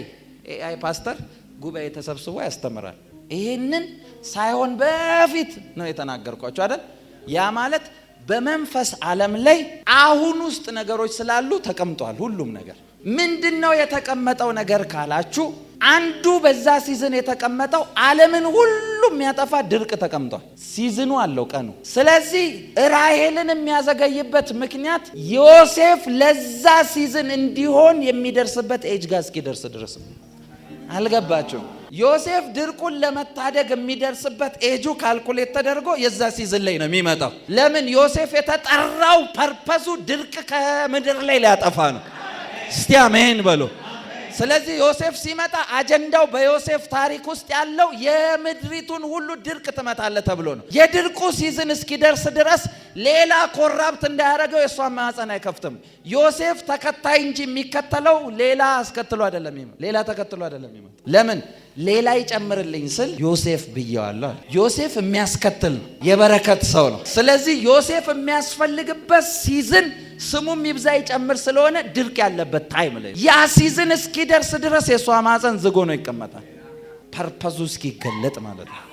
ፓስተር ጉባኤ ተሰብስቦ ያስተምራል። ይሄንን ሳይሆን በፊት ነው የተናገርኳችሁ አይደል? ያ ማለት በመንፈስ ዓለም ላይ አሁን ውስጥ ነገሮች ስላሉ ተቀምጧል። ሁሉም ነገር ምንድነው የተቀመጠው ነገር ካላችሁ አንዱ በዛ ሲዝን የተቀመጠው ዓለምን ሁሉ የሚያጠፋ ድርቅ ተቀምጧል። ሲዝኑ አለው ቀኑ። ስለዚህ ራሔልን የሚያዘገይበት ምክንያት ዮሴፍ ለዛ ሲዝን እንዲሆን የሚደርስበት ኤጅ ጋር እስኪደርስ ድረስ ነው። አልገባችሁም? ዮሴፍ ድርቁን ለመታደግ የሚደርስበት ኤጁ ካልኩሌት ተደርጎ የዛ ሲዝን ላይ ነው የሚመጣው። ለምን? ዮሴፍ የተጠራው ፐርፐሱ ድርቅ ከምድር ላይ ሊያጠፋ ነው። እስቲ አሜን በሉ። ስለዚህ ዮሴፍ ሲመጣ አጀንዳው በዮሴፍ ታሪክ ውስጥ ያለው የምድሪቱን ሁሉ ድርቅ ትመታለህ ተብሎ ነው። የድርቁ ሲዝን እስኪደርስ ድረስ ሌላ ኮራፕት እንዳያደርገው የእሷን ማህፀን አይከፍትም። ዮሴፍ ተከታይ እንጂ የሚከተለው ሌላ አስከትሎ አይደለም ሌላ ተከትሎ አይደለም ይመጣ። ለምን? ሌላ ይጨምርልኝ ስል ዮሴፍ ብየዋለሁ። ዮሴፍ የሚያስከትል ነው፣ የበረከት ሰው ነው። ስለዚህ ዮሴፍ የሚያስፈልግበት ሲዝን ስሙም ይብዛ ይጨምር ስለሆነ ድርቅ ያለበት ታይም ላይ ያ ሲዝን እስኪደርስ ድረስ የሷ ማህፀን ዝጎ ነው ይቀመጣል፣ ፐርፐዙ እስኪገለጥ ማለት ነው።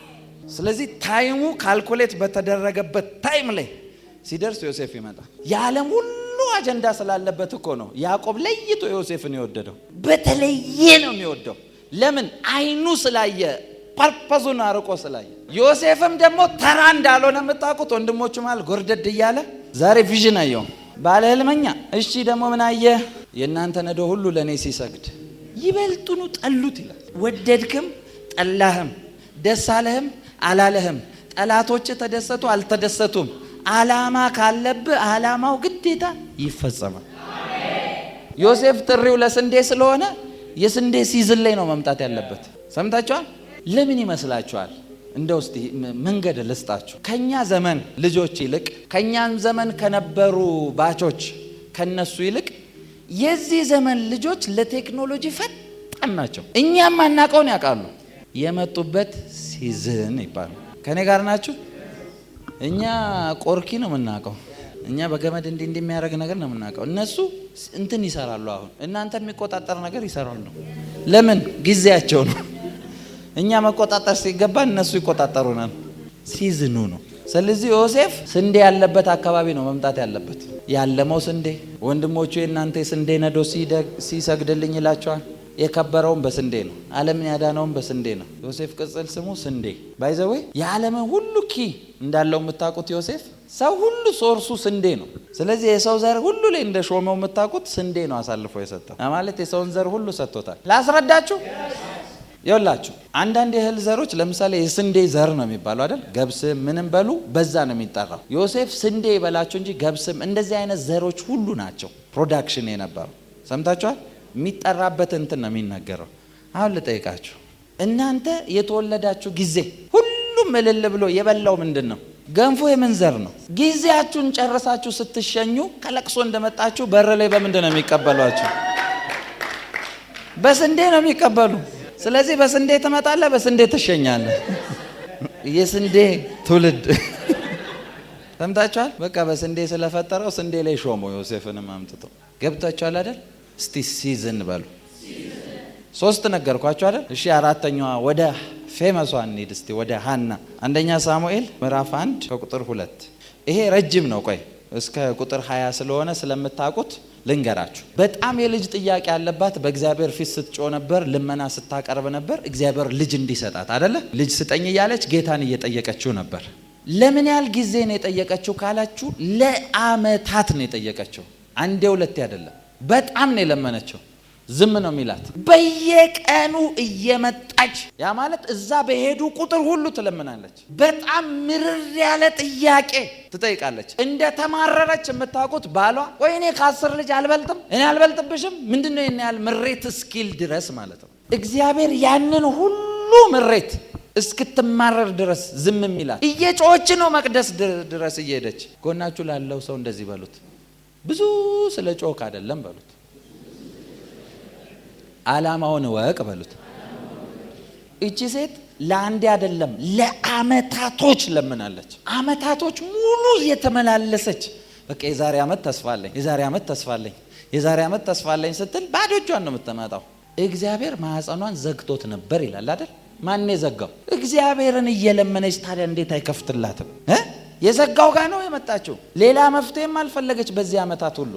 ስለዚህ ታይሙ ካልኩሌት በተደረገበት ታይም ላይ ሲደርስ ዮሴፍ ይመጣል። የዓለም ሁሉ አጀንዳ ስላለበት እኮ ነው ያዕቆብ ለይቶ ዮሴፍን የወደደው። በተለየ ነው የሚወደው። ለምን? አይኑ ስላየ፣ ፐርፐዙን አርቆ ስላየ። ዮሴፍም ደግሞ ተራ እንዳልሆነ የምታውቁት ወንድሞቹ ማለት ጎርደድ እያለ ዛሬ ቪዥን አየው ባለ ህልመኛ። እሺ ደግሞ ምን አየ? የእናንተ ነዶ ሁሉ ለእኔ ሲሰግድ ይበልጡኑ ጠሉት ይላል። ወደድክም ጠላህም፣ ደስ አለህም አላለህም፣ ጠላቶች ተደሰቱ አልተደሰቱም፣ አላማ ካለብህ አላማው ግዴታ ይፈጸማል። ዮሴፍ ጥሪው ለስንዴ ስለሆነ የስንዴ ሲዝን ላይ ነው መምጣት ያለበት። ሰምታችኋል? ለምን ይመስላችኋል? እንደው እስቲ መንገድ ልስጣችሁ። ከኛ ዘመን ልጆች ይልቅ ከኛን ዘመን ከነበሩ ባቾች ከነሱ ይልቅ የዚህ ዘመን ልጆች ለቴክኖሎጂ ፈጣን ናቸው። እኛም ማናቀውን ያውቃሉ። የመጡበት ሲዝን ይባላል። ከኔ ጋር ናችሁ? እኛ ቆርኪ ነው የምናውቀው። እኛ በገመድ እንዲህ የሚያደርግ ነገር ነው የምናውቀው። እነሱ እንትን ይሰራሉ። አሁን እናንተ የሚቆጣጠር ነገር ይሰራሉ። ለምን? ጊዜያቸው ነው። እኛ መቆጣጠር ሲገባ እነሱ ይቆጣጠሩናል። ሲዝኑ ነው። ስለዚህ ዮሴፍ ስንዴ ያለበት አካባቢ ነው መምጣት ያለበት። ያለመው ስንዴ ወንድሞቹ የእናንተ ስንዴ ነዶ ሲሰግድልኝ ይላቸዋል። የከበረውም በስንዴ ነው። ዓለምን ያዳነውም በስንዴ ነው። ዮሴፍ ቅጽል ስሙ ስንዴ። ባይዘዌ የዓለምን ሁሉ ኪ እንዳለው የምታውቁት ዮሴፍ ሰው ሁሉ ሶርሱ ስንዴ ነው። ስለዚህ የሰው ዘር ሁሉ ላይ እንደ ሾመው የምታውቁት ስንዴ ነው አሳልፎ የሰጠው ማለት የሰውን ዘር ሁሉ ሰጥቶታል። ላስረዳችሁ ይኸውላችሁ አንዳንድ የእህል ዘሮች ለምሳሌ የስንዴ ዘር ነው የሚባለው አይደል? ገብስም ምንም በሉ በዛ ነው የሚጠራው። ዮሴፍ ስንዴ ይበላችሁ እንጂ ገብስም እንደዚህ አይነት ዘሮች ሁሉ ናቸው ፕሮዳክሽን የነበረው። ሰምታችኋል? የሚጠራበት እንትን ነው የሚነገረው። አሁን ልጠይቃችሁ፣ እናንተ የተወለዳችሁ ጊዜ ሁሉም እልል ብሎ የበላው ምንድን ነው? ገንፎ የምን ዘር ነው? ጊዜያችሁን ጨርሳችሁ ስትሸኙ ከለቅሶ እንደመጣችሁ በር ላይ በምንድን ነው የሚቀበሏችሁ? በስንዴ ነው የሚቀበሉ። ስለዚህ በስንዴ ትመጣለህ፣ በስንዴ ትሸኛለህ። የስንዴ ትውልድ ሰምታችኋል። በቃ በስንዴ ስለፈጠረው ስንዴ ላይ ሾሞ ዮሴፍንም አምጥቶ ገብታችኋል አይደል? እስቲ ሲዝን በሉ። 3 ነገርኳችሁ አይደል? እሺ አራተኛዋ ወደ ፌመሷ እንሂድ እስቲ ወደ ሐና። አንደኛ ሳሙኤል ምዕራፍ 1 ከቁጥር 2። ይሄ ረጅም ነው። ቆይ እስከ ቁጥር 20 ስለሆነ ስለምታውቁት ልንገራችሁ። በጣም የልጅ ጥያቄ ያለባት በእግዚአብሔር ፊት ስትጮህ ነበር፣ ልመና ስታቀርብ ነበር። እግዚአብሔር ልጅ እንዲሰጣት አይደለ? ልጅ ስጠኝ እያለች ጌታን እየጠየቀችው ነበር። ለምን ያህል ጊዜ ነው የጠየቀችው ካላችሁ፣ ለአመታት ነው የጠየቀችው። አንዴ ሁለቴ አይደለም። በጣም ነው የለመነችው። ዝም ነው የሚላት። በየቀኑ እየመጣች ያ ማለት እዛ በሄዱ ቁጥር ሁሉ ትለምናለች። በጣም ምርር ያለ ጥያቄ ትጠይቃለች። እንደ ተማረረች የምታውቁት ባሏ ወይ እኔ ከ10 ልጅ አልበልጥም፣ እኔ አልበልጥብሽም፣ ምንድነው የኔ ያህል ምሬት እስኪል ድረስ ማለት ነው። እግዚአብሔር ያንን ሁሉ ምሬት እስክትማረር ድረስ ዝም የሚላት እየጮች ነው መቅደስ ድረስ እየሄደች። ጎናችሁ ላለው ሰው እንደዚህ በሉት፣ ብዙ ስለ ጮክ አይደለም በሉት፣ ዓላማውን ወቅ በሉት። እቺ ሴት ለአንዴ አይደለም ለአመታቶች ለምናለች። አመታቶች ሙሉ እየተመላለሰች በቃ የዛሬ አመት ተስፋለኝ፣ የዛሬ አመት ተስፋለኝ፣ የዛሬ አመት ተስፋለኝ ስትል ባዶ እጇን ነው የምትመጣው። እግዚአብሔር ማህፀኗን ዘግቶት ነበር ይላል አይደል? ማን የዘጋው? እግዚአብሔርን እየለመነች ታዲያ እንዴት አይከፍትላትም? የዘጋው ጋር ነው የመጣችው። ሌላ መፍትሄም አልፈለገች። በዚህ አመታት ሁሉ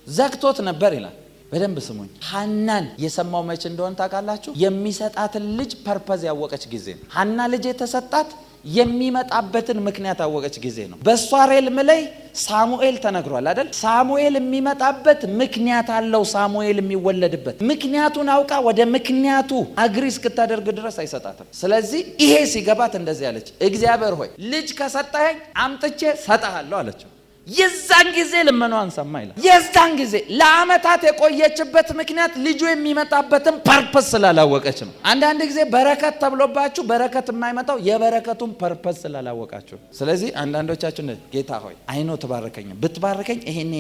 ዘግቶት ነበር ይላል። በደንብ ስሙኝ። ሐናን የሰማው መቼ እንደሆነ ታውቃላችሁ? የሚሰጣትን ልጅ ፐርፐዝ ያወቀች ጊዜ ነው። ሐና ልጅ የተሰጣት የሚመጣበትን ምክንያት ያወቀች ጊዜ ነው። በሷ ሬልም ላይ ሳሙኤል ተነግሯል አይደል? ሳሙኤል የሚመጣበት ምክንያት አለው። ሳሙኤል የሚወለድበት ምክንያቱን አውቃ ወደ ምክንያቱ አግሪ እስክታደርግ ድረስ አይሰጣትም። ስለዚህ ይሄ ሲገባት እንደዚህ አለች፣ እግዚአብሔር ሆይ ልጅ ከሰጠኸኝ አምጥቼ ሰጣለሁ አለችው። የዛን ጊዜ ልመናዋን ሰማ ይላል። የዛን ጊዜ ለአመታት የቆየችበት ምክንያት ልጁ የሚመጣበትን ፐርፐስ ስላላወቀች ነው። አንዳንድ ጊዜ በረከት ተብሎባችሁ በረከት የማይመጣው የበረከቱን ፐርፐስ ስላላወቃችሁ። ስለዚህ አንዳንዶቻችሁ ጌታ ሆይ አይኖ ተባረከኝ፣ ብትባረከኝ ይሄን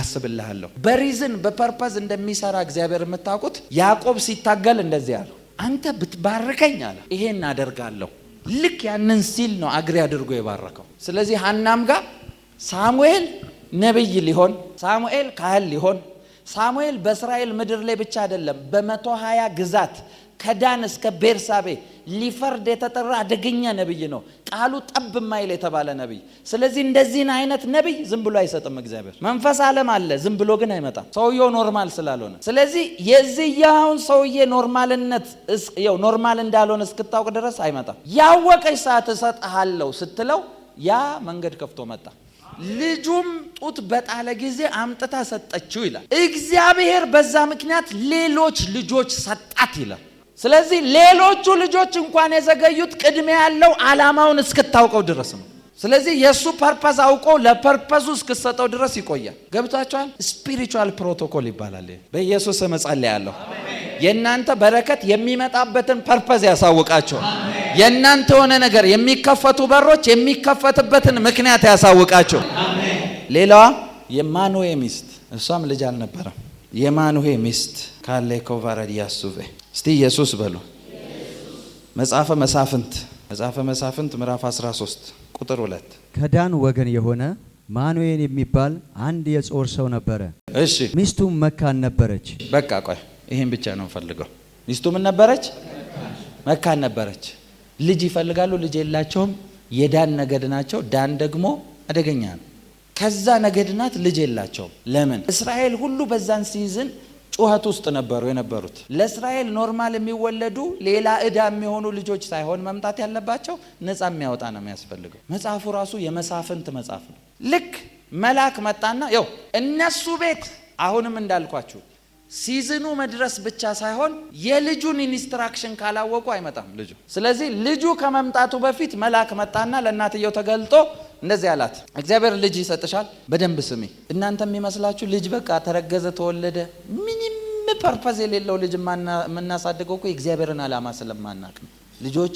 አስብልሃለሁ። በሪዝን በፐርፐስ እንደሚሰራ እግዚአብሔር የምታውቁት ያዕቆብ ሲታገል እንደዚህ ያለው፣ አንተ ብትባረከኝ አለ ይሄን አደርጋለሁ። ልክ ያንን ሲል ነው አግሪ አድርጎ የባረከው። ስለዚህ ሐናም ጋር ሳሙኤል ነብይ ሊሆን፣ ሳሙኤል ካህን ሊሆን፣ ሳሙኤል በእስራኤል ምድር ላይ ብቻ አይደለም በ120 ግዛት ከዳን እስከ ቤርሳቤ ሊፈርድ የተጠራ አደገኛ ነብይ ነው። ቃሉ ጠብ ማይል የተባለ ነብይ። ስለዚህ እንደዚህን አይነት ነብይ ዝም ብሎ አይሰጥም እግዚአብሔር። መንፈስ ዓለም አለ፣ ዝም ብሎ ግን አይመጣም፣ ሰውየው ኖርማል ስላልሆነ። ስለዚህ የዚህኛውን ሰውዬ ኖርማልነት ኖርማል እንዳልሆነ እስክታውቅ ድረስ አይመጣም። ያወቀች ሰዓት እሰጥሃለሁ ስትለው ያ መንገድ ከፍቶ መጣ። ልጁም ጡት በጣለ ጊዜ አምጥታ ሰጠችው ይላል። እግዚአብሔር በዛ ምክንያት ሌሎች ልጆች ሰጣት ይላል። ስለዚህ ሌሎቹ ልጆች እንኳን የዘገዩት ቅድሚያ ያለው ዓላማውን እስክታውቀው ድረስ ነው። ስለዚህ የሱ ፐርፐዝ አውቆ ለፐርፐዙ እስክሰጠው ድረስ ይቆያል። ገብታችኋል? ስፒሪቹዋል ፕሮቶኮል ይባላል። በኢየሱስ ስም ጸልያለሁ። የእናንተ በረከት የሚመጣበትን ፐርፐዝ ያሳውቃቸው። የእናንተ የሆነ ነገር የሚከፈቱ በሮች የሚከፈትበትን ምክንያት ያሳውቃቸው። ሌላዋ የማኑሄ ሚስት፣ እሷም ልጅ አልነበረም። የማኑሄ ሚስት ካሌኮ ቫራዲያሱቬ እስቲ ኢየሱስ በሉ። መጽሐፈ መሳፍንት ምዕራፍ 13 ቁጥር 2 ከዳን ወገን የሆነ ማኑኤል የሚባል አንድ የጾር ሰው ነበረ። እሺ ሚስቱም መካን ነበረች። በቃ ቆይ ይሄን ብቻ ነው ፈልገው። ሚስቱ ምን ነበረች? መካን ነበረች። ልጅ ይፈልጋሉ፣ ልጅ የላቸውም። የዳን ነገድ ናቸው። ዳን ደግሞ አደገኛ ነው። ከዛ ነገድ ናት፣ ልጅ የላቸውም። ለምን? እስራኤል ሁሉ በዛን ሲዝን ጩኸት ውስጥ ነበሩ የነበሩት። ለእስራኤል ኖርማል የሚወለዱ ሌላ ዕዳ የሚሆኑ ልጆች ሳይሆን መምጣት ያለባቸው ነፃ የሚያወጣ ነው የሚያስፈልገው። መጽሐፉ ራሱ የመሳፍንት መጽሐፍ ነው። ልክ መልአክ መጣና እነሱ ቤት አሁንም እንዳልኳችሁ ሲዝኑ መድረስ ብቻ ሳይሆን የልጁን ኢንስትራክሽን ካላወቁ አይመጣም ልጁ። ስለዚህ ልጁ ከመምጣቱ በፊት መልአክ መጣና ለእናትየው ተገልጦ እንደዚህ አላት፣ እግዚአብሔር ልጅ ይሰጥሻል፣ በደንብ ስሚ። እናንተ የሚመስላችሁ ልጅ በቃ ተረገዘ ተወለደ፣ ምንም ፐርፐዝ የሌለው ልጅ የምናሳድገው እኮ የእግዚአብሔርን ዓላማ ስለማናቅ ነው። ልጆች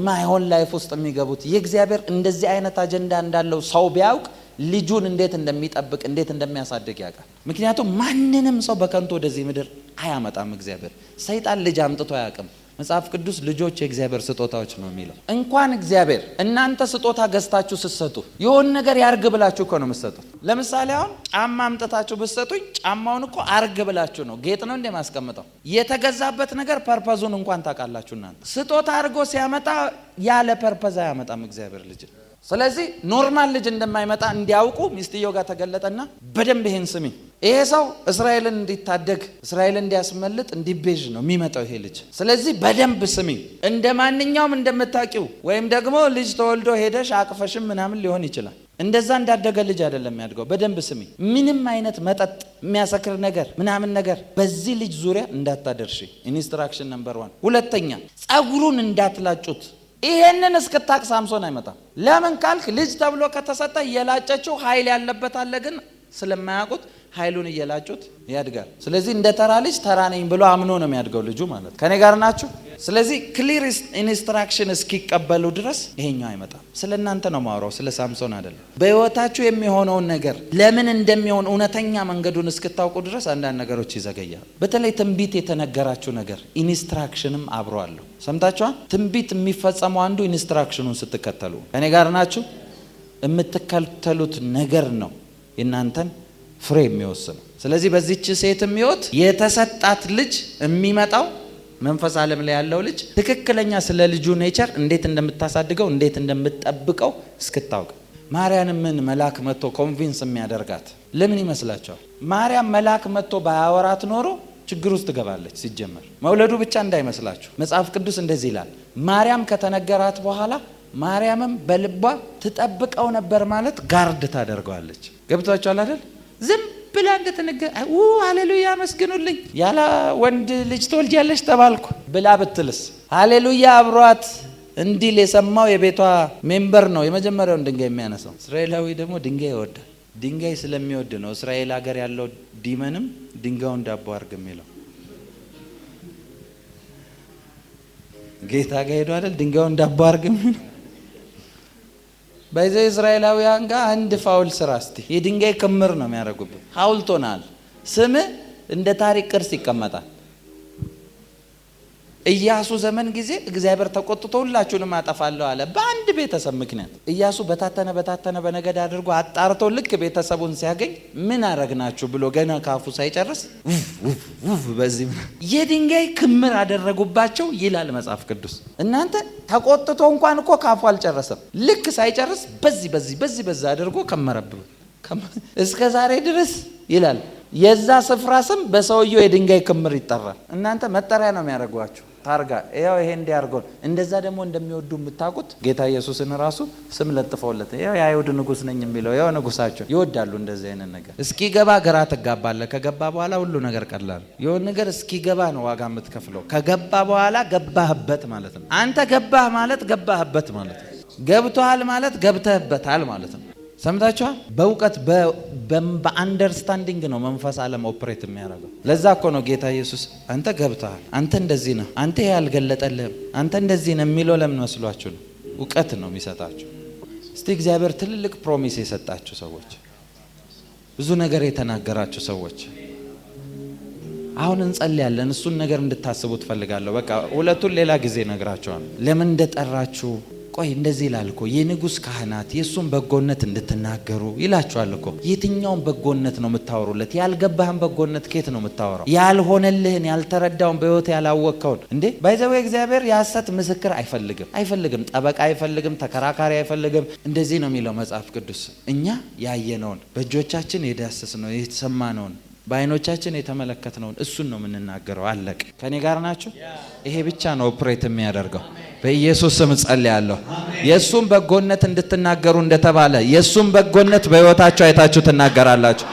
ማይሆን ላይፍ ውስጥ የሚገቡት የእግዚአብሔር እንደዚህ አይነት አጀንዳ እንዳለው ሰው ቢያውቅ ልጁን እንዴት እንደሚጠብቅ እንዴት እንደሚያሳድግ ያውቃል። ምክንያቱም ማንንም ሰው በከንቱ ወደዚህ ምድር አያመጣም እግዚአብሔር። ሰይጣን ልጅ አምጥቶ አያውቅም። መጽሐፍ ቅዱስ ልጆች የእግዚአብሔር ስጦታዎች ነው የሚለው። እንኳን እግዚአብሔር እናንተ ስጦታ ገዝታችሁ ስትሰጡ የሆነ ነገር ያርግ ብላችሁ እኮ ነው የምትሰጡት። ለምሳሌ አሁን ጫማ አምጥታችሁ ብትሰጡኝ ጫማውን እኮ አርግ ብላችሁ ነው፣ ጌጥ ነው እንደማስቀምጠው። የተገዛበት ነገር ፐርፐዙን እንኳን ታውቃላችሁ እናንተ። ስጦታ አድርጎ ሲያመጣ ያለ ፐርፐዝ አያመጣም እግዚአብሔር ልጅ። ስለዚህ ኖርማል ልጅ እንደማይመጣ እንዲያውቁ ሚስትየው ጋር ተገለጠና በደንብ ይሄን ስሚ፣ ይሄ ሰው እስራኤልን እንዲታደግ እስራኤልን እንዲያስመልጥ እንዲቤዥ ነው የሚመጣው ይሄ ልጅ። ስለዚህ በደንብ ስሚ። እንደ ማንኛውም እንደምታውቂው ወይም ደግሞ ልጅ ተወልዶ ሄደሽ አቅፈሽም ምናምን ሊሆን ይችላል። እንደዛ እንዳደገ ልጅ አይደለም የሚያድገው። በደንብ ስሚ። ምንም አይነት መጠጥ የሚያሰክር ነገር ምናምን ነገር በዚህ ልጅ ዙሪያ እንዳታደርሺ። ኢንስትራክሽን ነምበር 1። ሁለተኛ ጸጉሩን እንዳትላጩት። ይሄንን እስክታቅ ሳምሶን አይመጣም። ለምን ካልክ ልጅ ተብሎ ከተሰጠ እየላጨችው ኃይል ያለበት አለ፣ ግን ስለማያውቁት ኃይሉን እየላጩት ያድጋል። ስለዚህ እንደ ተራ ልጅ ተራ ነኝ ብሎ አምኖ ነው የሚያድገው ልጁ ማለት። ከኔ ጋር ናችሁ? ስለዚህ ክሊር ኢንስትራክሽን እስኪቀበሉ ድረስ ይሄኛው አይመጣም። ስለ እናንተ ነው ማውራው፣ ስለ ሳምሶን አይደለም። በህይወታችሁ የሚሆነውን ነገር ለምን እንደሚሆን እውነተኛ መንገዱን እስክታውቁ ድረስ አንዳንድ ነገሮች ይዘገያል። በተለይ ትንቢት የተነገራችሁ ነገር ኢንስትራክሽንም አብሮ አለው። ሰምታችኋል? ትንቢት የሚፈጸመው አንዱ ኢንስትራክሽኑን ስትከተሉ። ከኔ ጋር ናችሁ? የምትከተሉት ነገር ነው የእናንተን ፍሬ የሚወስነው። ስለዚህ በዚህች ሴትም ህይወት የተሰጣት ልጅ የሚመጣው መንፈስ ዓለም ላይ ያለው ልጅ ትክክለኛ ስለ ልጁ ኔቸር እንዴት እንደምታሳድገው እንዴት እንደምትጠብቀው እስክታውቅ። ማርያምን ምን መልአክ መጥቶ ኮንቪንስ የሚያደርጋት ለምን ይመስላችኋል? ማርያም መልአክ መጥቶ ባያወራት ኖሮ ችግር ውስጥ ትገባለች። ሲጀመር መውለዱ ብቻ እንዳይመስላችሁ። መጽሐፍ ቅዱስ እንደዚህ ይላል፣ ማርያም ከተነገራት በኋላ ማርያምም በልቧ ትጠብቀው ነበር ማለት ጋርድ ታደርገዋለች። ገብቷችኋል አይደል? ዝም ብላ እንደተነገረ ሃሌሉያ መስግኑልኝ ያለ ወንድ ልጅ ትወልጃለሽ ተባልኩ ብላ ብትልስ? ሃሌሉያ አብሯት እንዲል የሰማው የቤቷ ሜምበር ነው የመጀመሪያውን ድንጋይ የሚያነሳው። እስራኤላዊ ደግሞ ድንጋይ ይወዳል። ድንጋይ ስለሚወድ ነው እስራኤል ሀገር ያለው ዲመንም ድንጋዩን ዳቦ አድርግ የሚለው። ጌታ ጋር ሄዶ አይደል ድንጋዩን ዳቦ አድርግ የሚለው። በዚህ እስራኤላውያን ጋር አንድ ፋውል ስራ እስቲ የድንጋይ ክምር ነው የሚያደርጉበት። ሐውልት ሆናል። ስም እንደ ታሪክ ቅርስ ይቀመጣል። ኢያሱ ዘመን ጊዜ እግዚአብሔር ተቆጥቶ ሁላችሁንም አጠፋለሁ አለ በአንድ ቤተሰብ ምክንያት። ኢያሱ በታተነ በነገድ አድርጎ አጣርቶ ልክ ቤተሰቡን ሲያገኝ ምን አረግናችሁ ብሎ ገና ካፉ ሳይጨርስ በዚህ የድንጋይ ክምር አደረጉባቸው ይላል መጽሐፍ ቅዱስ። እናንተ ተቆጥቶ እንኳን እኮ ካፉ አልጨረሰም። ልክ ሳይጨርስ በዚህ አድርጎ ከመረብ እስከ ዛሬ ድረስ ይላል። የዛ ስፍራ ስም በሰውየው የድንጋይ ክምር ይጠራል። እናንተ መጠሪያ ነው የሚያደርጓችሁ ታርጋ። ያው ይሄ እንዲያርገው እንደዛ ደግሞ እንደሚወዱ የምታውቁት ጌታ ኢየሱስን ራሱ ስም ለጥፈውለት ያው የአይሁድ ንጉስ ነኝ የሚለው ያው ንጉሳቸው ይወዳሉ እንደዚህ አይነት ነገር። እስኪገባ ግራ ትጋባለህ። ከገባ በኋላ ሁሉ ነገር ቀላል። የሆነ ነገር እስኪገባ ነው ዋጋ የምትከፍለው። ከገባ በኋላ ገባህበት ማለት ነው። አንተ ገባህ ማለት ገባህበት ማለት ነው። ገብቷል ማለት ገብተህበታል ማለት ነው። ሰምታችኋል? በእውቀት በአንደርስታንዲንግ ነው መንፈስ ዓለም ኦፕሬት የሚያደርገው። ለዛ እኮ ነው ጌታ ኢየሱስ አንተ ገብተሃል፣ አንተ እንደዚህ ነው፣ አንተ ያልገለጠልህም፣ አንተ እንደዚህ ነው የሚለው ለምን መስሏችሁ ነው? እውቀት ነው የሚሰጣችሁ። እስቲ እግዚአብሔር ትልልቅ ፕሮሚስ የሰጣችሁ ሰዎች፣ ብዙ ነገር የተናገራችሁ ሰዎች አሁን እንጸልያለን። እሱን ነገር እንድታስቡ ትፈልጋለሁ። በቃ ሁለቱን ሌላ ጊዜ ነግራችኋለሁ። ለምን እንደጠራችሁ ቆይ እንደዚህ ይላል እኮ የንጉስ ካህናት የሱን በጎነት እንድትናገሩ ይላችኋል እኮ። የትኛውን በጎነት ነው የምታወሩለት? ያልገባህን በጎነት ከየት ነው የምታወራው? ያልሆነልህን ያልተረዳውን በህይወት ያላወቅከውን እንዴ። ባይዘው እግዚአብሔር የሐሰት ምስክር አይፈልግም። ጠበቃ አይፈልግም። ተከራካሪ አይፈልግም። እንደዚህ ነው የሚለው መጽሐፍ ቅዱስ። እኛ ያየነውን በእጆቻችን የዳሰስነው የተሰማነውን በአይኖቻችን የተመለከትነውን እሱን ነው የምንናገረው። አለቅ። ከኔ ጋር ናችሁ? ይሄ ብቻ ነው ኦፕሬት የሚያደርገው። በኢየሱስ ስም ጸልያለሁ። የሱን በጎነት እንድትናገሩ እንደተባለ የሱን በጎነት በህይወታችሁ አይታችሁ ትናገራላችሁ።